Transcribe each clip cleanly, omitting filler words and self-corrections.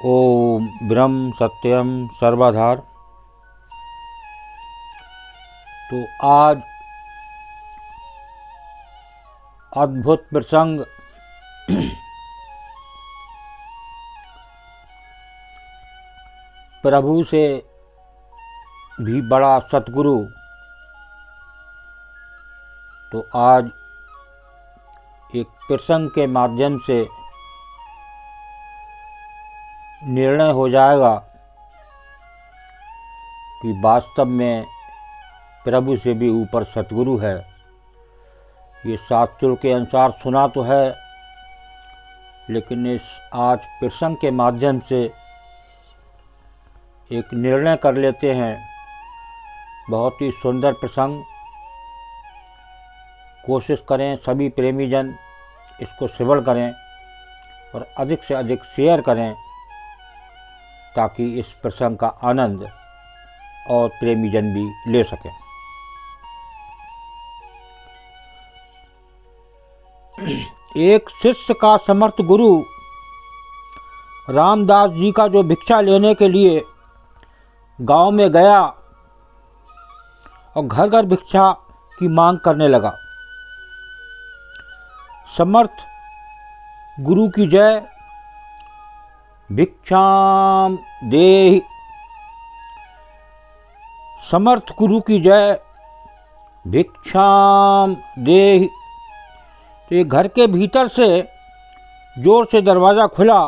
ओम ब्रह्म सत्यम सर्वाधार। तो आज अद्भुत प्रसंग प्रभु से भी बड़ा सतगुरु। तो आज एक प्रसंग के माध्यम से निर्णय हो जाएगा कि वास्तव में प्रभु से भी ऊपर सतगुरु है। ये शास्त्रों के अनुसार सुना तो है, लेकिन इस आज प्रसंग के माध्यम से एक निर्णय कर लेते हैं। बहुत ही सुंदर प्रसंग। कोशिश करें सभी प्रेमी जन इसको श्रवण करें और अधिक से अधिक शेयर करें, ताकि इस प्रसंग का आनंद और प्रेमी जन भी ले सकें। एक शिष्य का समर्थ गुरु रामदास जी का जो भिक्षा लेने के लिए गांव में गया और घर घर भिक्षा की मांग करने लगा। समर्थ गुरु की जय, भिक्षाम देहि। समर्थ गुरु की जय, भिक्षाम देहि। तो ये घर के भीतर से जोर से दरवाज़ा खुला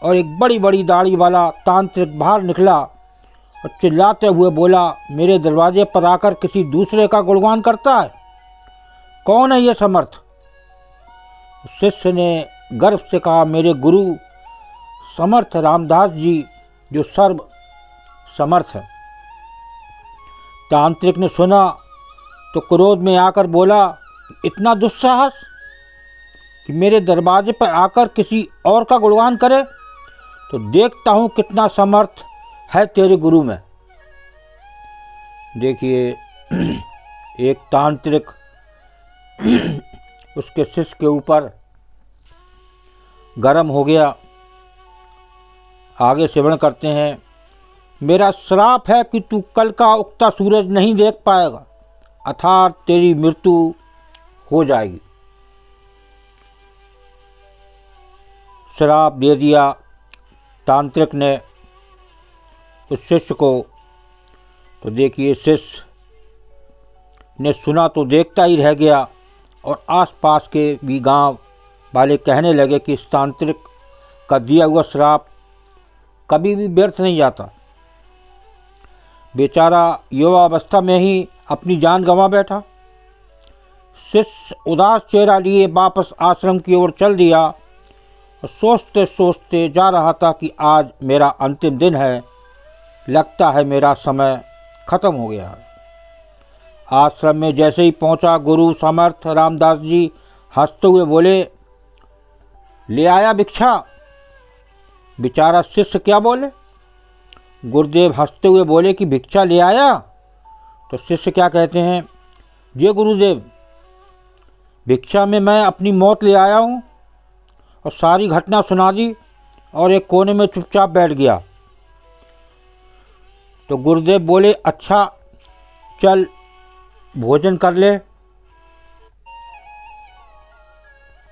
और एक बड़ी बड़ी दाढ़ी वाला तांत्रिक बाहर निकला और चिल्लाते हुए बोला, मेरे दरवाजे पर आकर किसी दूसरे का गुणगान करता है, कौन है ये समर्थ? शिष्य ने गर्व से कहा, मेरे गुरु समर्थ रामदास जी जो सर्व समर्थ है। तांत्रिक ने सुना तो क्रोध में आकर बोला, इतना दुस्साहस कि मेरे दरवाजे पर आकर किसी और का गुणगान करे, तो देखता हूँ कितना समर्थ है तेरे गुरु में। देखिए, एक तांत्रिक उसके शिष्य के ऊपर गरम हो गया। आगे श्रवण करते हैं। मेरा श्राप है कि तू कल का उगता सूरज नहीं देख पाएगा, अर्थात तेरी मृत्यु हो जाएगी। श्राप दे दिया तांत्रिक ने उस शिष्य को। तो देखिए, शिष्य ने सुना तो देखता ही रह गया और आसपास के भी गांव वाले कहने लगे कि इस तांत्रिक का दिया हुआ श्राप कभी भी व्यर्थ नहीं जाता। बेचारा युवावस्था में ही अपनी जान गंवा बैठा। शिष्य उदास चेहरा लिए वापस आश्रम की ओर चल दिया और सोचते सोचते जा रहा था कि आज मेरा अंतिम दिन है, लगता है मेरा समय खत्म हो गया है। आश्रम में जैसे ही पहुंचा, गुरु समर्थ रामदास जी हंसते हुए बोले, ले आया भिक्षा? बेचारा शिष्य क्या बोले? गुरुदेव हंसते हुए बोले कि भिक्षा ले आया? तो शिष्य क्या कहते हैं, ये गुरुदेव, भिक्षा में मैं अपनी मौत ले आया हूँ। और सारी घटना सुना दी और एक कोने में चुपचाप बैठ गया। तो गुरुदेव बोले, अच्छा चल भोजन कर ले।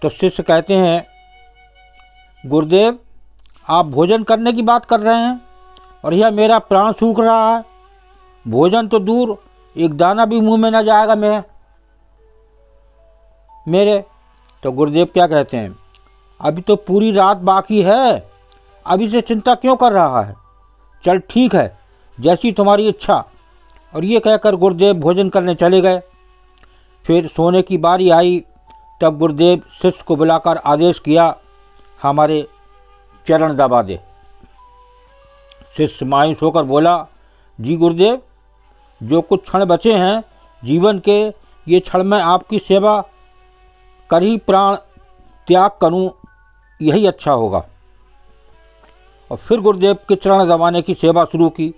तो शिष्य कहते हैं, गुरुदेव आप भोजन करने की बात कर रहे हैं और यह मेरा प्राण सूख रहा है। भोजन तो दूर, एक दाना भी मुंह में न जाएगा मेरे। तो गुरुदेव क्या कहते हैं, अभी तो पूरी रात बाकी है, अभी से चिंता क्यों कर रहा है? चल ठीक है, जैसी तुम्हारी इच्छा। और ये कहकर गुरुदेव भोजन करने चले गए। फिर सोने की बारी आई, तब गुरुदेव शिष्य को बुलाकर आदेश किया, हमारे चरण दबा दे। शिष्य मायूस होकर बोला, जी गुरुदेव, जो कुछ क्षण बचे हैं जीवन के, ये क्षण मैं आपकी सेवा कर ही प्राण त्याग करूं, यही अच्छा होगा। और फिर गुरुदेव के चरण दबाने की सेवा शुरू की।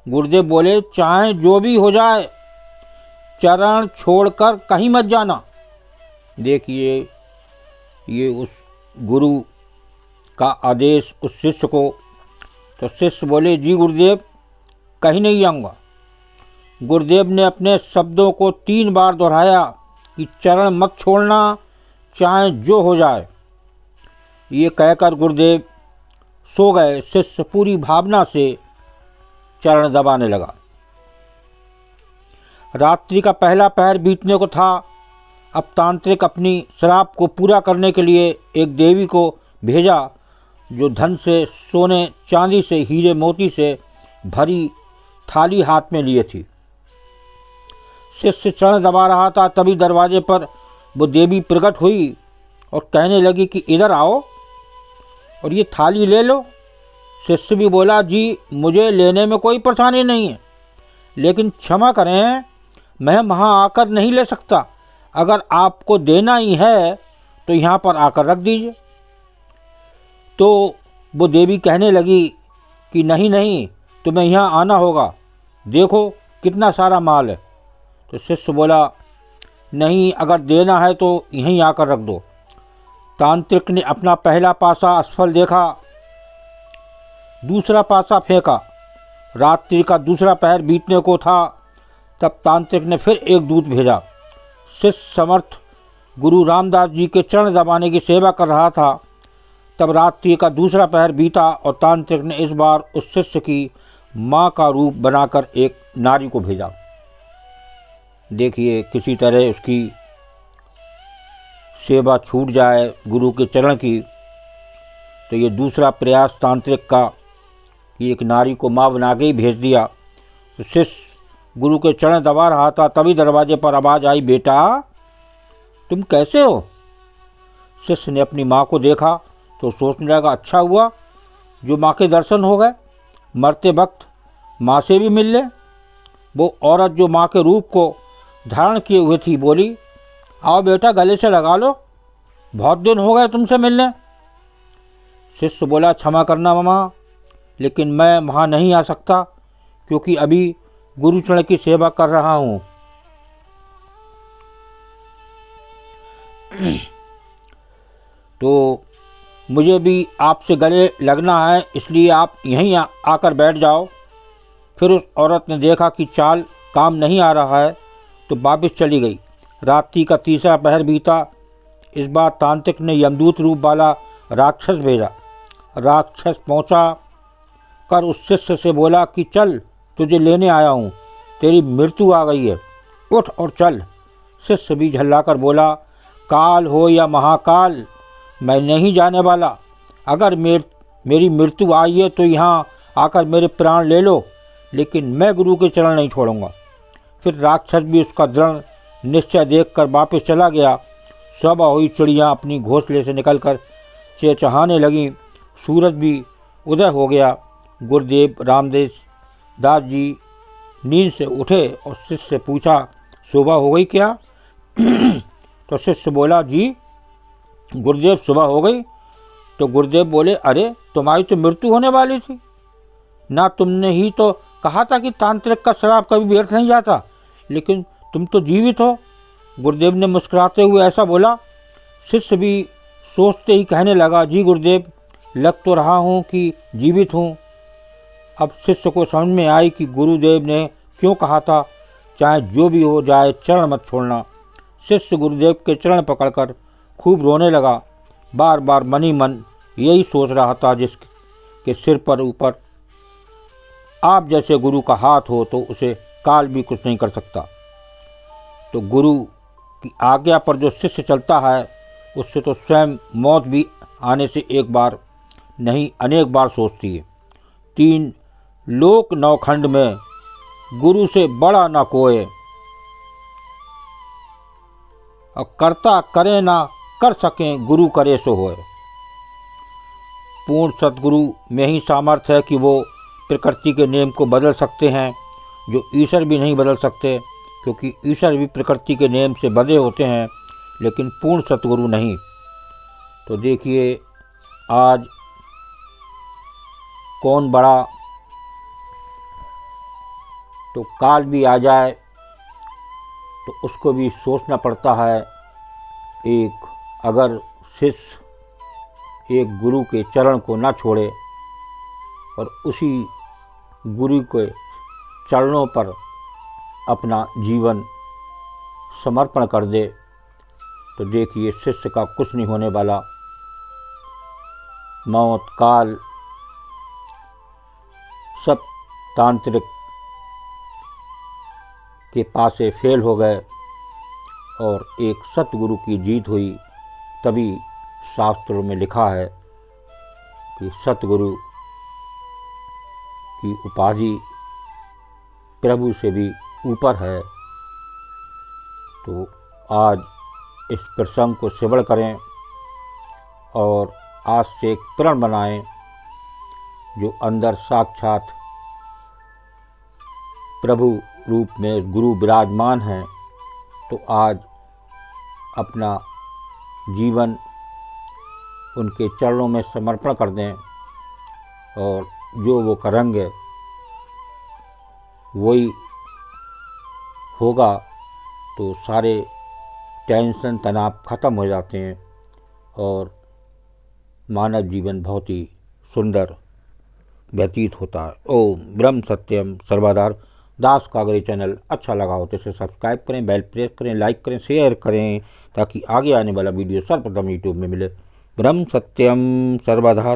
गुरुदेव बोले, चाहे जो भी हो जाए, चरण छोड़कर कहीं मत जाना। देखिए, ये उस गुरु का आदेश उस शिष्य को तो शिष्य बोले, जी गुरुदेव, कहीं नहीं जाऊंगा। गुरुदेव ने अपने शब्दों को 3 बार दोहराया कि चरण मत छोड़ना, चाहे जो हो जाए। ये कहकर गुरुदेव सो गए। शिष्य पूरी भावना से चरण दबाने लगा। रात्रि का पहला पहर बीतने को था। अब तांत्रिक अपनी श्राप को पूरा करने के लिए एक देवी को भेजा, जो धन से, सोने चांदी से, हीरे मोती से भरी थाली हाथ में लिए थी। शिष्य चरण दबा रहा था, तभी दरवाजे पर वो देवी प्रकट हुई और कहने लगी कि इधर आओ और ये थाली ले लो। शिष्य भी बोला, जी मुझे लेने में कोई परेशानी नहीं है, लेकिन क्षमा करें, मैं वहाँ आकर नहीं ले सकता। अगर आपको देना ही है तो यहाँ पर आकर रख दीजिए। तो वो देवी कहने लगी कि नहीं नहीं, तुम्हें यहाँ आना होगा, देखो कितना सारा माल है। तो शिष्य बोला, नहीं, अगर देना है तो यहीं आकर रख दो। तांत्रिक ने अपना पहला पासा असफल देखा, दूसरा पासा फेंका। रात्रि का दूसरा पहर बीतने को था। तब तांत्रिक ने फिर एक दूत भेजा। शिष्य समर्थ गुरु रामदास जी के चरण दबाने की सेवा कर रहा था। तब रात्रि का दूसरा पहर बीता और तांत्रिक ने इस बार उस शिष्य की माँ का रूप बनाकर एक नारी को भेजा। देखिए, किसी तरह उसकी सेवा छूट जाए गुरु के चरण की। तो ये दूसरा प्रयास तांत्रिक का कि एक नारी को माँ बना के ही भेज दिया। तो शिष्य गुरु के चरण दबा रहा था, तभी दरवाजे पर आवाज़ आई, बेटा तुम कैसे हो? शिष्य ने अपनी माँ को देखा तो सोचने लगा, अच्छा हुआ जो माँ के दर्शन हो गए, मरते वक्त माँ से भी मिल ले। वो औरत जो माँ के रूप को धारण किए हुए थी बोली, आओ बेटा गले से लगा लो, बहुत दिन हो गए तुमसे मिलने। शिष्य बोला, क्षमा करना मामा, लेकिन मैं वहाँ नहीं आ सकता क्योंकि अभी गुरुचरण की सेवा कर रहा हूँ। तो मुझे भी आपसे गले लगना है, इसलिए आप यहीं आकर बैठ जाओ। फिर उस औरत ने देखा कि चाल काम नहीं आ रहा है तो वापस चली गई। रात्रि का तीसरा पहर बीता। इस बार तांत्रिक ने यमदूत रूप वाला राक्षस भेजा। राक्षस पहुंचा कर उस शिष्य से बोला कि चल, तुझे लेने आया हूँ, तेरी मृत्यु आ गई है, उठ और चल। शिष्य भी झल्लाकर बोला, काल हो या महाकाल, मैं नहीं जाने वाला। अगर मेरी मृत्यु आई है तो यहाँ आकर मेरे प्राण ले लो, लेकिन मैं गुरु के चरण नहीं छोड़ूंगा। फिर राक्षस भी उसका दृढ़ निश्चय देखकर वापस चला गया। सुबह हुई, चिड़ियाँ अपनी घोंसले से निकलकर चहचहाने लगीं। सूरज भी उदय हो गया। गुरुदेव रामदेव दास जी नींद से उठे और शिष्य से पूछा, सुबह हो गई क्या? तो शिष्य बोला, जी गुरुदेव सुबह हो गई। तो गुरुदेव बोले, अरे तुम्हारी तो मृत्यु होने वाली थी ना, तुमने ही तो कहा था कि तांत्रिक का श्राप कभी व्यर्थ नहीं जाता, लेकिन तुम तो जीवित हो। गुरुदेव ने मुस्कुराते हुए ऐसा बोला। शिष्य भी सोचते ही कहने लगा, जी गुरुदेव, लग तो रहा हूँ कि जीवित हूँ। अब शिष्य को समझ में आई कि गुरुदेव ने क्यों कहा था, चाहे जो भी हो जाए चरण मत छोड़ना। शिष्य गुरुदेव के चरण पकड़कर खूब रोने लगा। बार बार मन ही मन यही सोच रहा था, जिसके सिर पर ऊपर आप जैसे गुरु का हाथ हो तो उसे काल भी कुछ नहीं कर सकता। तो गुरु की आज्ञा पर जो शिष्य चलता है उससे तो स्वयं मौत भी आने से एक बार नहीं अनेक बार सोचती है। 3 लोक नौखंड में गुरु से बड़ा ना कोय, और कर्ता करे ना कर सकें, गुरु करे सो होए। पूर्ण सतगुरु में ही सामर्थ्य है कि वो प्रकृति के नियम को बदल सकते हैं, जो ईश्वर भी नहीं बदल सकते, क्योंकि ईश्वर भी प्रकृति के नियम से बंधे होते हैं, लेकिन पूर्ण सतगुरु नहीं। तो देखिए, आज कौन बड़ा, तो काल भी आ जाए तो उसको भी सोचना पड़ता है। एक अगर शिष्य एक गुरु के चरण को ना छोड़े और उसी गुरु के चरणों पर अपना जीवन समर्पण कर दे तो देखिए शिष्य का कुछ नहीं होने वाला। मौत काल सब तांत्रिक के पासे फेल हो गए और एक सतगुरु की जीत हुई। तभी शास्त्रों में लिखा है कि सतगुरु की उपाधि प्रभु से भी ऊपर है। तो आज इस प्रसंग को श्रवण करें और आज से एक प्रण बनाएं जो अंदर साक्षात प्रभु रूप में गुरु विराजमान हैं। तो आज अपना जीवन उनके चरणों में समर्पण कर दें और जो वो करेंगे वही होगा। तो सारे टेंशन तनाव खत्म हो जाते हैं और मानव जीवन बहुत ही सुंदर व्यतीत होता है। ओम ब्रह्म सत्यम सर्वदा। दास कागरे चैनल अच्छा लगा हो तो इसे सब्सक्राइब करें, बेल प्रेस करें, लाइक करें, शेयर करें ताकि आगे आने वाला वीडियो सर्वप्रथम यूट्यूब में मिले। ब्रह्म सत्यम सर्वदा।